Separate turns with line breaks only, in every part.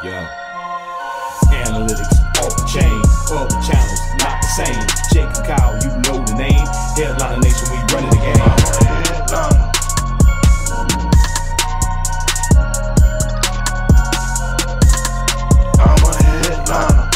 Yeah. Analytics off the chain, all the channels not the same. Jake and Kyle, you know the name. Headliner Nation, we running the game. I'm a headliner.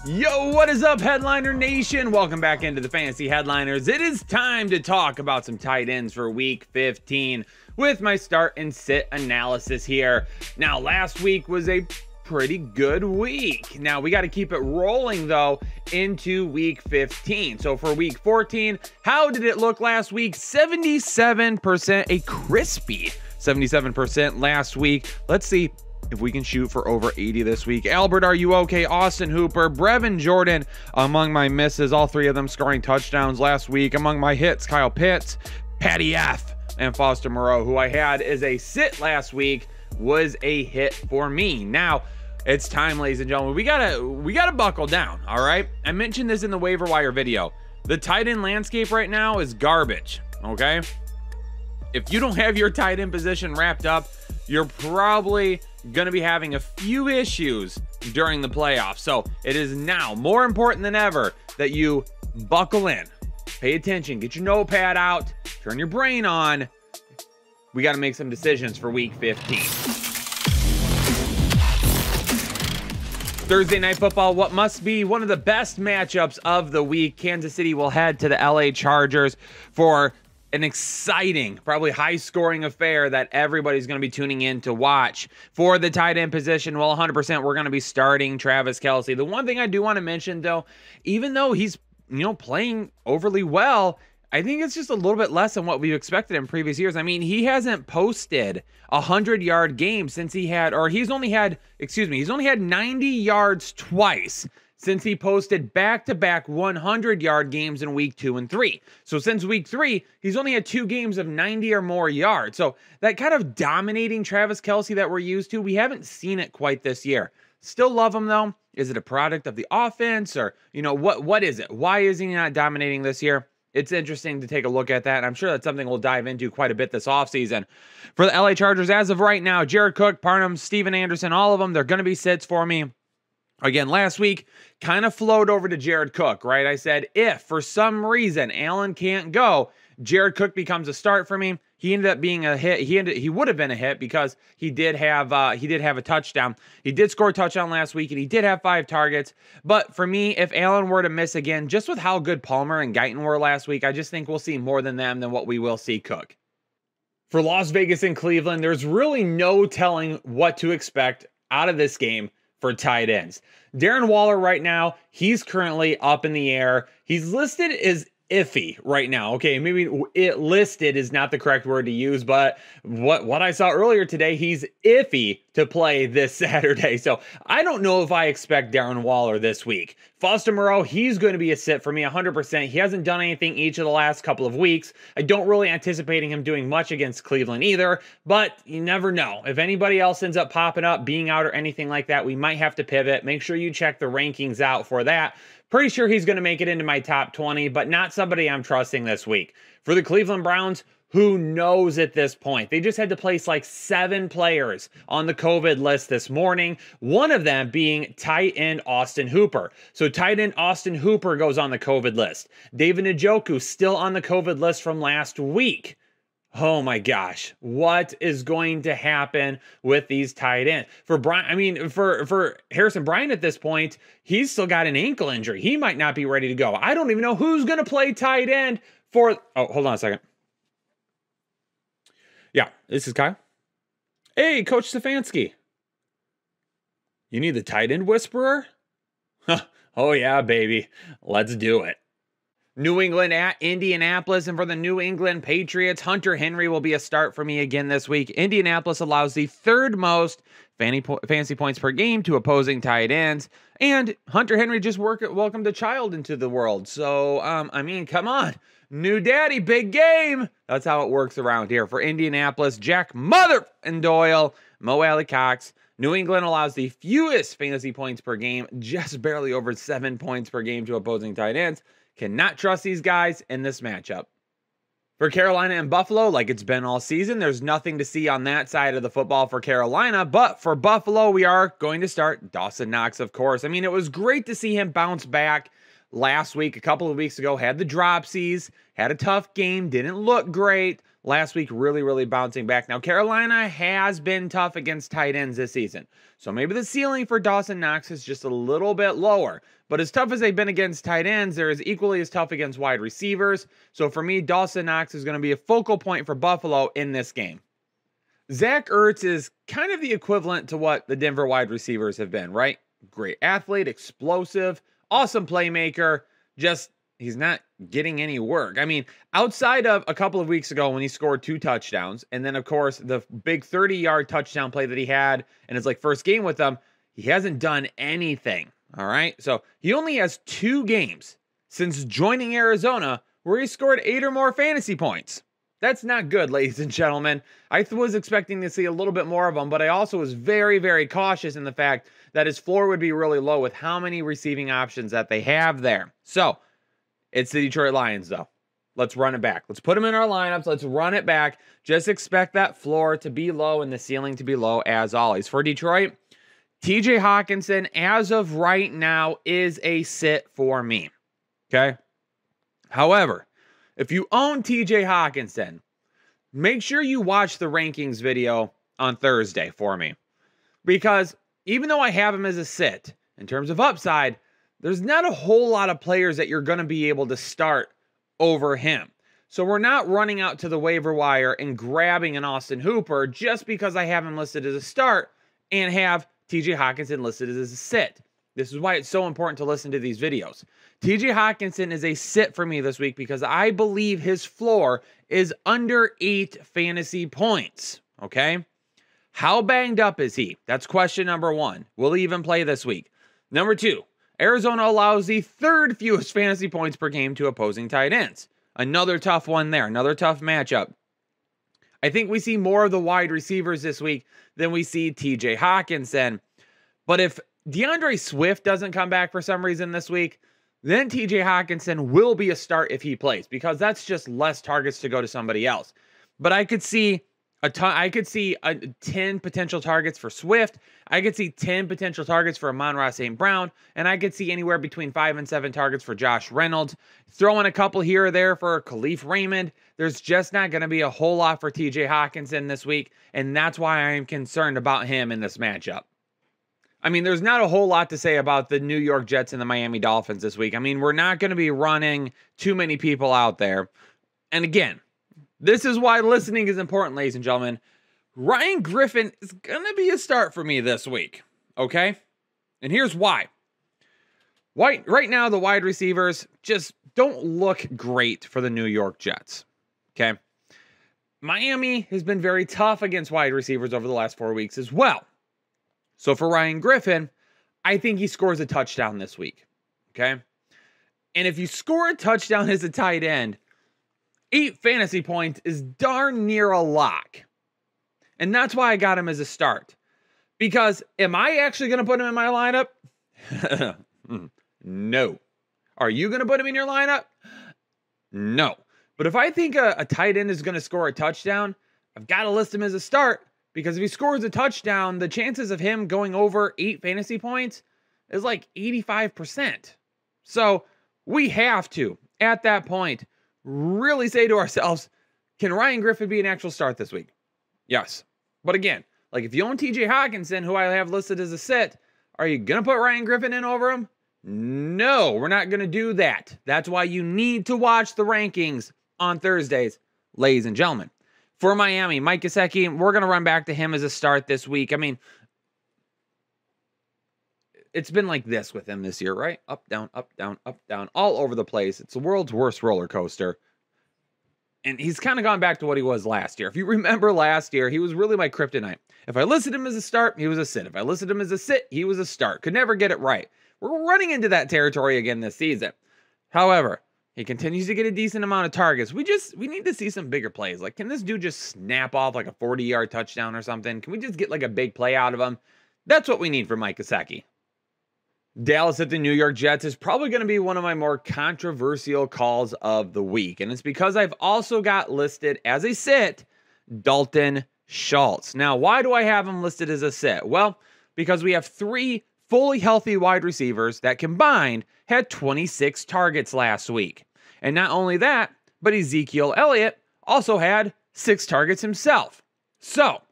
Yo, what is up, Headliner Nation? Welcome back into the Fantasy Headliners. It is time to talk about some tight ends for Week 15 with my start and sit analysis here. Now, last week was a pretty good week. Now, we got to keep it rolling, though, into Week 15. So for Week 14, how did it look last week? 77%, a crispy 77% last week. Let's see if we can shoot for over 80 this week. Albert, are you okay? Austin Hooper, Brevin Jordan among my misses, all three of them scoring touchdowns last week. Among my hits, Kyle Pitts, Patty F, and Foster Moreau, who I had as a sit last week, was a hit for me. Now, it's time, ladies and gentlemen. We gotta buckle down, all right? I mentioned this in the waiver wire video. The tight end landscape right now is garbage, okay? If you don't have your tight end position wrapped up, you're probably going to be having a few issues during the playoffs. So it is now more important than ever that you buckle in, pay attention, get your notepad out, turn your brain on. We got to make some decisions for Week 15. Thursday Night Football, what must be one of the best matchups of the week. Kansas City will head to the LA Chargers for an exciting, probably high-scoring affair that everybody's going to be tuning in to watch. For the tight end position, well, 100% we're going to be starting Travis Kelce. The one thing I do want to mention, though, even though he's, playing overly well, I think it's just a little bit less than what we've expected in previous years. I mean, he hasn't posted a 100-yard game since he's only had 90 yards twice since he posted back-to-back 100-yard games in Week 2 and 3. So since Week 3, he's only had 2 games of 90 or more yards. So that kind of dominating Travis Kelce that we're used to, we haven't seen it quite this year. Still love him, though. Is it a product of the offense, or, what is it? Why is he not dominating this year? It's interesting to take a look at that, and I'm sure that's something we'll dive into quite a bit this offseason. For the LA Chargers, as of right now, Jared Cook, Parham, Steven Anderson, all of them, they're going to be sits for me. Again, last week, kind of flowed over to Jared Cook, right? I said, if for some reason Allen can't go, Jared Cook becomes a start for me. He ended up being a hit. He would have been a hit because he did have a touchdown. He did score a touchdown last week, and he did have 5 targets. But for me, if Allen were to miss again, just with how good Palmer and Guyton were last week, I just think we'll see more than them than what we will see Cook. For Las Vegas and Cleveland, there's really no telling what to expect out of this game for tight ends. Darren Waller right now, he's currently up in the air. He's listed as iffy right now. Okay, maybe listed is not the correct word to use, but what I saw earlier today, he's iffy to play this Saturday. So I don't know if I expect Darren Waller this week. Foster Moreau, he's going to be a sit for me 100%. He hasn't done anything each of the last couple of weeks. I don't really anticipating him doing much against Cleveland either, but you never know. If anybody else ends up popping up, being out or anything like that, we might have to pivot. Make sure you check the rankings out for that. Pretty sure he's going to make it into my top 20, but not somebody I'm trusting this week. For the Cleveland Browns, who knows at this point? They just had to place like 7 players on the COVID list this morning, one of them being tight end Austin Hooper. So tight end Austin Hooper goes on the COVID list. David Njoku still on the COVID list from last week. Oh my gosh, what is going to happen with these tight ends? For Harrison Bryant at this point, he's still got an ankle injury. He might not be ready to go. I don't even know who's going to play tight end for... Oh, hold on a second. Yeah, this is Kyle. Hey, Coach Stefanski. You need the tight end whisperer? Oh yeah, baby. Let's do it. New England at Indianapolis, and for the New England Patriots, Hunter Henry will be a start for me again this week. Indianapolis allows the 3rd most fantasy points per game to opposing tight ends, and Hunter Henry just welcomed a child into the world. So, come on. New daddy, big game. That's how it works around here. For Indianapolis, Jack Mother and Doyle, Mo Alley-Cox. New England allows the fewest fantasy points per game, just barely over 7 points per game to opposing tight ends. Cannot trust these guys in this matchup. For Carolina and Buffalo, like it's been all season, there's nothing to see on that side of the football for Carolina. But for Buffalo, we are going to start Dawson Knox, of course. I mean, it was great to see him bounce back last week, a couple of weeks ago, had the dropsies, had a tough game, didn't look great. Last week, really bouncing back. Now, Carolina has been tough against tight ends this season. So maybe the ceiling for Dawson Knox is just a little bit lower. But as tough as they've been against tight ends, they're as equally as tough against wide receivers. So for me, Dawson Knox is going to be a focal point for Buffalo in this game. Zach Ertz is kind of the equivalent to what the Denver wide receivers have been, right? Great athlete, explosive, awesome playmaker, just he's not getting any work. I mean, outside of a couple of weeks ago when he scored 2 touchdowns, and then, of course, the big 30-yard touchdown play that he had in his first game with them, he hasn't done anything, all right? So he only has 2 games since joining Arizona where he scored 8 or more fantasy points. That's not good, ladies and gentlemen. I was expecting to see a little bit more of him, but I also was very cautious in the fact that his floor would be really low with how many receiving options that they have there. So, it's the Detroit Lions, though. Let's run it back. Let's put them in our lineups. Let's run it back. Just expect that floor to be low and the ceiling to be low as always. For Detroit, TJ Hawkinson, as of right now, is a sit for me. Okay? However, if you own TJ Hawkinson, make sure you watch the rankings video on Thursday for me. Because even though I have him as a sit, in terms of upside, there's not a whole lot of players that you're going to be able to start over him. So we're not running out to the waiver wire and grabbing an Austin Hooper just because I have him listed as a start and have TJ Hawkinson listed as a sit. This is why it's so important to listen to these videos. TJ Hawkinson is a sit for me this week because I believe his floor is under 8 fantasy points. Okay? How banged up is he? That's question number 1. Will he even play this week? Number 2. Arizona allows the 3rd fewest fantasy points per game to opposing tight ends. Another tough one there. Another tough matchup. I think we see more of the wide receivers this week than we see TJ Hawkinson. But if DeAndre Swift doesn't come back for some reason this week, then TJ Hawkinson will be a start if he plays because that's just less targets to go to somebody else. But I could see 10 potential targets for Swift. I could see 10 potential targets for Amon-Ra St. Brown. And I could see anywhere between 5 and 7 targets for Josh Reynolds. Throw in a couple here or there for Khalif Raymond. There's just not going to be a whole lot for TJ Hawkinson this week. And that's why I'm concerned about him in this matchup. I mean, there's not a whole lot to say about the New York Jets and the Miami Dolphins this week. I mean, we're not going to be running too many people out there. And again, this is why listening is important, ladies and gentlemen. Ryan Griffin is going to be a start for me this week, okay? And here's why. Right now, the wide receivers just don't look great for the New York Jets, okay? Miami has been very tough against wide receivers over the last 4 weeks as well. So for Ryan Griffin, I think he scores a touchdown this week, okay? And if you score a touchdown as a tight end, 8 fantasy points is darn near a lock. And that's why I got him as a start. Because am I actually going to put him in my lineup? No. Are you going to put him in your lineup? No. But if I think a tight end is going to score a touchdown, I've got to list him as a start. Because if he scores a touchdown, the chances of him going over 8 fantasy points is like 85%. So we have to, at that point, really say to ourselves, can Ryan Griffin be an actual start this week? Yes. But again, like if you own TJ Hawkinson, who I have listed as a sit, are you going to put Ryan Griffin in over him? No, we're not going to do that. That's why you need to watch the rankings on Thursdays, ladies and gentlemen. For Miami, Mike Gesicki, we're going to run back to him as a start this week. I mean, it's been like this with him this year, right? Up, down, all over the place. It's the world's worst roller coaster. And he's kind of gone back to what he was last year. If you remember last year, he was really my kryptonite. If I listed him as a start, he was a sit. If I listed him as a sit, he was a start. Could never get it right. We're running into that territory again this season. However, he continues to get a decent amount of targets. We need to see some bigger plays. Like, can this dude just snap off like a 40-yard touchdown or something? Can we just get like a big play out of him? That's what we need from Mike Gesicki. Dallas at the New York Jets is probably going to be one of my more controversial calls of the week. And it's because I've also got listed as a sit Dalton Schultz. Now, why do I have him listed as a sit? Well, because we have 3 fully healthy wide receivers that combined had 26 targets last week. And not only that, but Ezekiel Elliott also had 6 targets himself. So,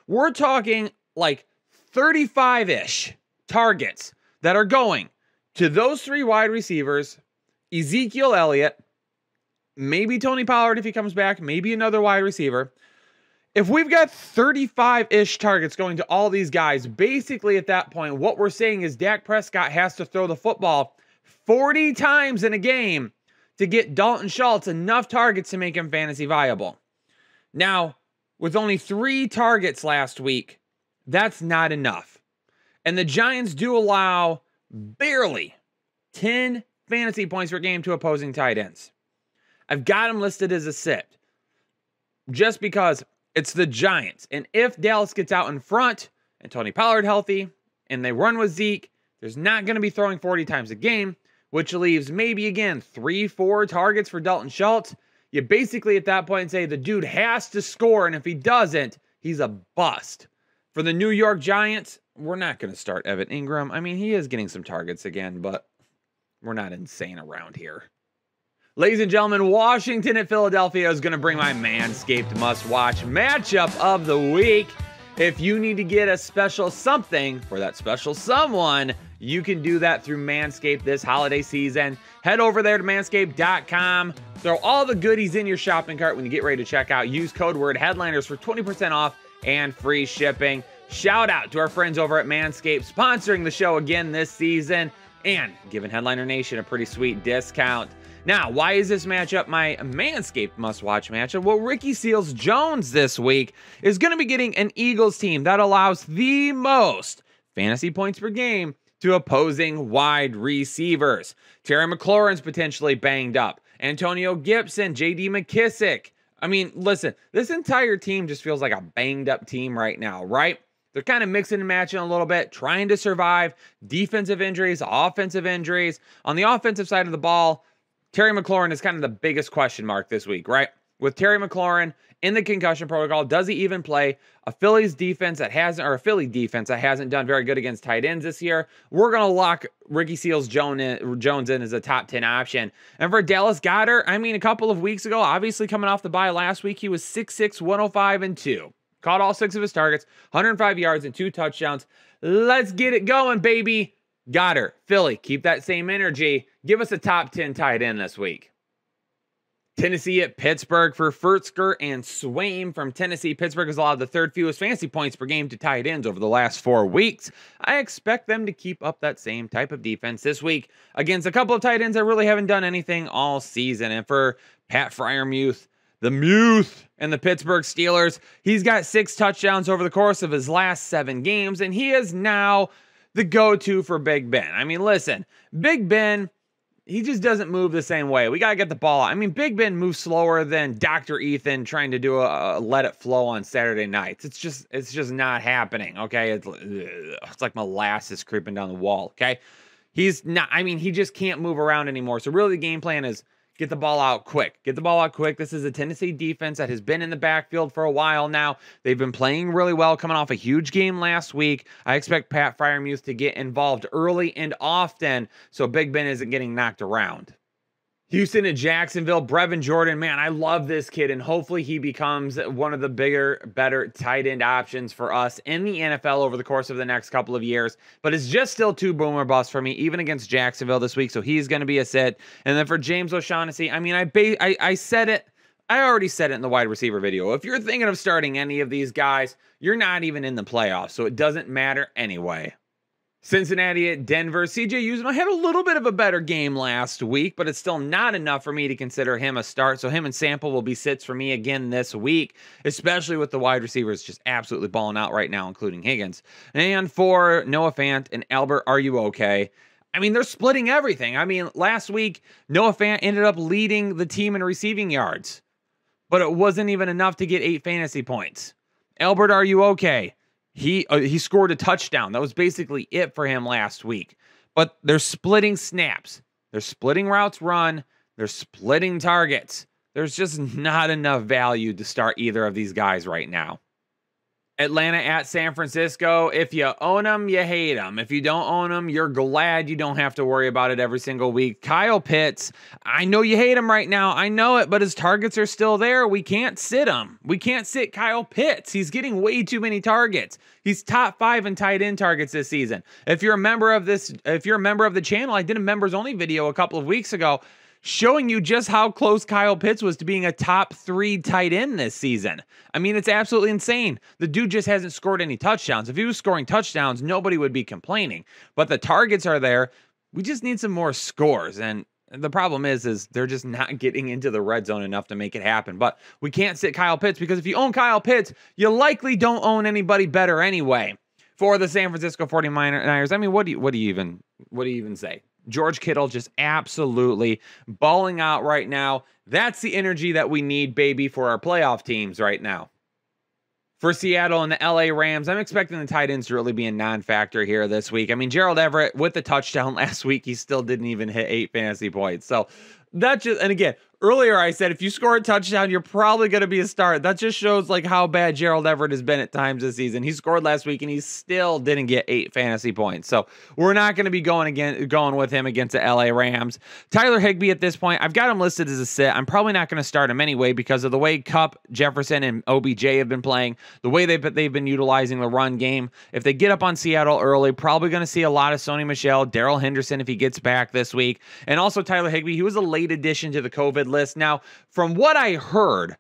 we're talking like 35-ish targets that are going to those 3 wide receivers, Ezekiel Elliott, maybe Tony Pollard if he comes back, maybe another wide receiver. If we've got 35-ish targets going to all these guys, basically at that point, what we're saying is Dak Prescott has to throw the football 40 times in a game to get Dalton Schultz enough targets to make him fantasy viable. Now, with only 3 targets last week, that's not enough. And the Giants do allow barely 10 fantasy points per game to opposing tight ends. I've got him listed as a sit just because it's the Giants. And if Dallas gets out in front and Tony Pollard healthy and they run with Zeke, there's not going to be throwing 40 times a game, which leaves maybe, again, 3-4 targets for Dalton Schultz. You basically at that point say the dude has to score, and if he doesn't, he's a bust. For the New York Giants, we're not going to start Evan Ingram. I mean, he is getting some targets again, but we're not insane around here. Ladies and gentlemen, Washington at Philadelphia is going to bring my Manscaped must-watch matchup of the week. If you need to get a special something for that special someone, you can do that through Manscaped this holiday season. Head over there to manscaped.com. Throw all the goodies in your shopping cart when you get ready to check out. Use code word headliners for 20% off and free shipping. Shout out to our friends over at Manscaped sponsoring the show again this season and giving Headliner Nation a pretty sweet discount. Now, why is this matchup my Manscaped must-watch matchup? Well, Ricky Seals-Jones this week is going to be getting an Eagles team that allows the most fantasy points per game to opposing wide receivers. Terry McLaurin's potentially banged up. Antonio Gibson, J.D. McKissick. I mean, listen, this entire team just feels like a banged-up team right now, right? They're kind of mixing and matching a little bit, trying to survive defensive injuries, offensive injuries. On the offensive side of the ball, Terry McLaurin is kind of the biggest question mark this week, right? With Terry McLaurin in the concussion protocol, does he even play? A Philly defense that hasn't done very good against tight ends this year. We're going to lock Ricky Seals-Jones in as a top 10 option. And for Dallas Goedert, I mean, a couple of weeks ago, obviously coming off the bye last week, he was 6'6", 105, and 2. Caught all 6 of his targets, 105 yards and 2 touchdowns. Let's get it going, baby. Goddard, Philly, keep that same energy. Give us a top 10 tight end this week. Tennessee at Pittsburgh for Firtzker and Swaim from Tennessee. Pittsburgh has allowed the 3rd fewest fantasy points per game to tight ends over the last 4 weeks. I expect them to keep up that same type of defense this week against a couple of tight ends that really haven't done anything all season. And for Pat Freiermuth, the Muth and the Pittsburgh Steelers, he's got 6 touchdowns over the course of his last 7 games, and he is now the go-to for Big Ben. I mean, listen, Big Ben, he just doesn't move the same way. We got to get the ball out. I mean, Big Ben moves slower than Dr. Ethan trying to do a let it flow on Saturday nights. It's just not happening, okay? It's like molasses creeping down the wall, okay? He's not, I mean, he just can't move around anymore. So really the game plan is get the ball out quick. Get the ball out quick. This is a Tennessee defense that has been in the backfield for a while now. They've been playing really well, coming off a huge game last week. I expect Pat Freiermuth to get involved early and often so Big Ben isn't getting knocked around. Houston and Jacksonville, Brevin Jordan, man, I love this kid, and hopefully he becomes one of the bigger, better tight end options for us in the NFL over the course of the next couple of years. But it's just still too boomer bust for me, even against Jacksonville this week, so he's going to be a sit. And then for James O'Shaughnessy, I mean, I said it. I already said it in the wide receiver video. If you're thinking of starting any of these guys, you're not even in the playoffs, so it doesn't matter anyway. Cincinnati at Denver. CJ Uzomah had a little bit of a better game last week, but it's still not enough for me to consider him a start. So him and Sample will be sits for me again this week, especially with the wide receivers just absolutely balling out right now, including Higgins. And for Noah Fant and Albert, are you okay? I mean, they're splitting everything. I mean, last week, Noah Fant ended up leading the team in receiving yards, but it wasn't even enough to get 8 fantasy points. Albert, are you okay? He scored a touchdown. That was basically it for him last week. but they're splitting snaps. They're splitting routes run. They're splitting targets. There's just not enough value to start either of these guys right now. Atlanta at San Francisco. If you own them, you hate them. If you don't own them, you're glad you don't have to worry about it every single week. Kyle Pitts, I know you hate him right now. I know it, but his targets are still there. We can't sit him. We can't sit Kyle Pitts. He's getting way too many targets. He's top 5 in tight end targets this season. If you're a member of the channel, I did a members only video a couple of weeks ago showing you just how close Kyle Pitts was to being a top 3 tight end this season. I mean, it's absolutely insane. The dude just hasn't scored any touchdowns. If he was scoring touchdowns, nobody would be complaining. But the targets are there. We just need some more scores. And the problem is they're just not getting into the red zone enough to make it happen. But we can't sit Kyle Pitts because if you own Kyle Pitts, you likely don't own anybody better anyway. For the San Francisco 49ers, I mean, what do you even say? George Kittle just absolutely balling out right now. That's the energy that we need, baby, for our playoff teams right now. For Seattle and the LA Rams, I'm expecting the tight ends to really be a non-factor here this week. I mean, Gerald Everett with the touchdown last week, he still didn't even hit 8 fantasy points. So that just, and again, earlier I said, if you score a touchdown, you're probably going to be a start. That just shows like how bad Gerald Everett has been at times this season. He scored last week and he still didn't get 8 fantasy points. So we're not going to be going with him against the LA Rams. Tyler Higbee at this point, I've got him listed as a sit. I'm probably not going to start him anyway because of the way Kupp, Jefferson, and OBJ have been playing, the way they've been utilizing the run game. If they get up on Seattle early, probably going to see a lot of Sony Michel, Darrell Henderson if he gets back this week, and also Tyler Higbee. He was a late addition to the COVID list. Now, from what I heard,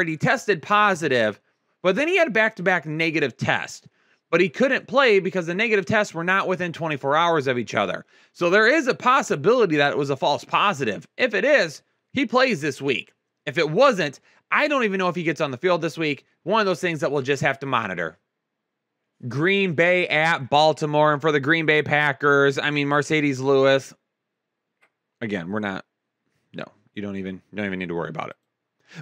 he tested positive, but then he had a back-to-back negative test. But he couldn't play because the negative tests were not within 24 hours of each other. So there is a possibility that it was a false positive. If it is, he plays this week. If it wasn't, I don't even know if he gets on the field this week. One of those things that we'll just have to monitor. Green Bay at Baltimore. And for the Green Bay Packers, I mean, Mercedes Lewis. Again, you don't even need to worry about it.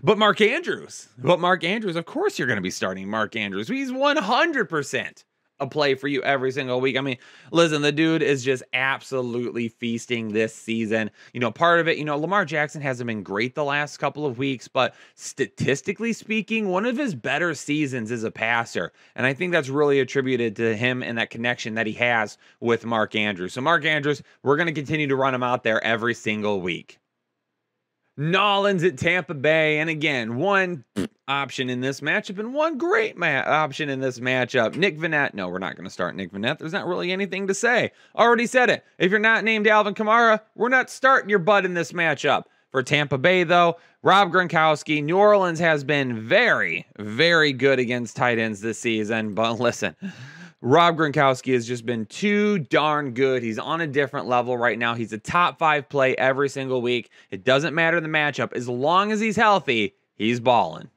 But Mark Andrews, of course you're going to be starting Mark Andrews. He's 100% a play for you every single week. I mean, listen, the dude is just absolutely feasting this season. You know, part of it, Lamar Jackson hasn't been great the last couple of weeks, but statistically speaking, one of his better seasons as a passer. And I think that's really attributed to him and that connection that he has with Mark Andrews. So Mark Andrews, we're going to continue to run him out there every single week. Nollins at Tampa Bay. And again, one option in this matchup and one great option in this matchup. Nick Vannett. No, we're not going to start Nick Vannett. There's not really anything to say. Already said it. If you're not named Alvin Kamara, we're not starting your butt in this matchup. For Tampa Bay, though, Rob Gronkowski. New Orleans has been very, very good against tight ends this season. But listen, Rob Gronkowski has just been too darn good. He's on a different level right now. He's a top 5 play every single week. It doesn't matter the matchup. As long as he's healthy, he's balling.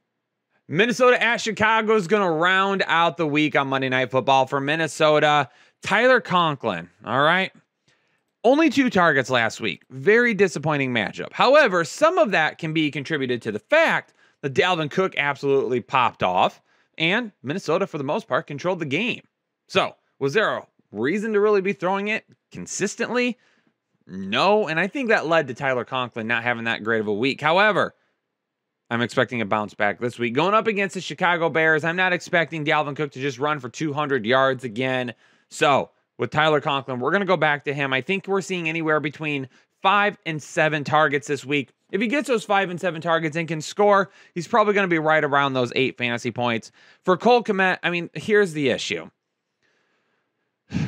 Minnesota at Chicago is going to round out the week on Monday Night Football. For Minnesota, Tyler Conklin, all right? Only 2 targets last week. Very disappointing matchup. However, some of that can be contributed to the fact that Dalvin Cook absolutely popped off, and Minnesota, for the most part, controlled the game. So, was there a reason to really be throwing it consistently? No, and I think that led to Tyler Conklin not having that great of a week. However, I'm expecting a bounce back this week. Going up against the Chicago Bears, I'm not expecting Dalvin Cook to just run for 200 yards again. So, with Tyler Conklin, we're going to go back to him. I think we're seeing anywhere between 5 and 7 targets this week. If he gets those 5 and 7 targets and can score, he's probably going to be right around those 8 fantasy points. For Cole Kmet, I mean, here's the issue.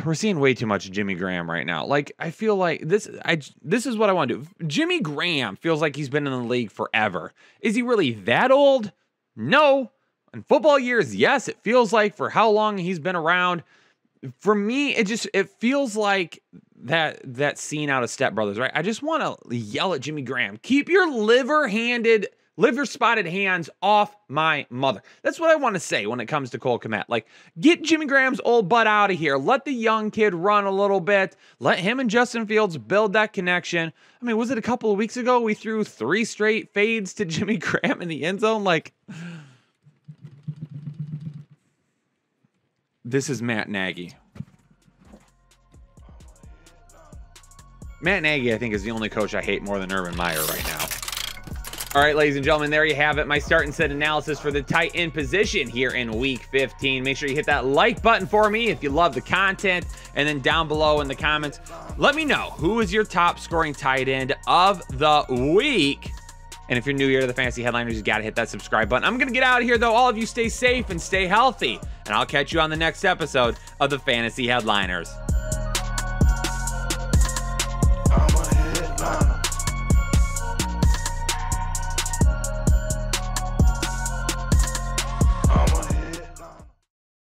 We're seeing way too much Jimmy Graham right now. Like, I feel like this is what I want to do. Jimmy Graham feels like he's been in the league forever. Is he really that old? No. In football years, yes, it feels like for how long he's been around. For me, it feels like that scene out of Step Brothers, right? I just want to yell at Jimmy Graham. Keep your liver-spotted hands off my mother. That's what I want to say when it comes to Cole Kmet. Like, get Jimmy Graham's old butt out of here. Let the young kid run a little bit. Let him and Justin Fields build that connection. I mean, was it a couple of weeks ago we threw 3 straight fades to Jimmy Graham in the end zone? Like, this is Matt Nagy. Matt Nagy, I think, is the only coach I hate more than Urban Meyer right now. All right, ladies and gentlemen, there you have it. My start and sit analysis for the tight end position here in Week 15. Make sure you hit that like button for me if you love the content. And then down below in the comments, let me know who is your top scoring tight end of the week. And if you're new here to the Fantasy Headliners, you got to hit that subscribe button. I'm going to get out of here, though. All of you stay safe and stay healthy. And I'll catch you on the next episode of the Fantasy Headliners.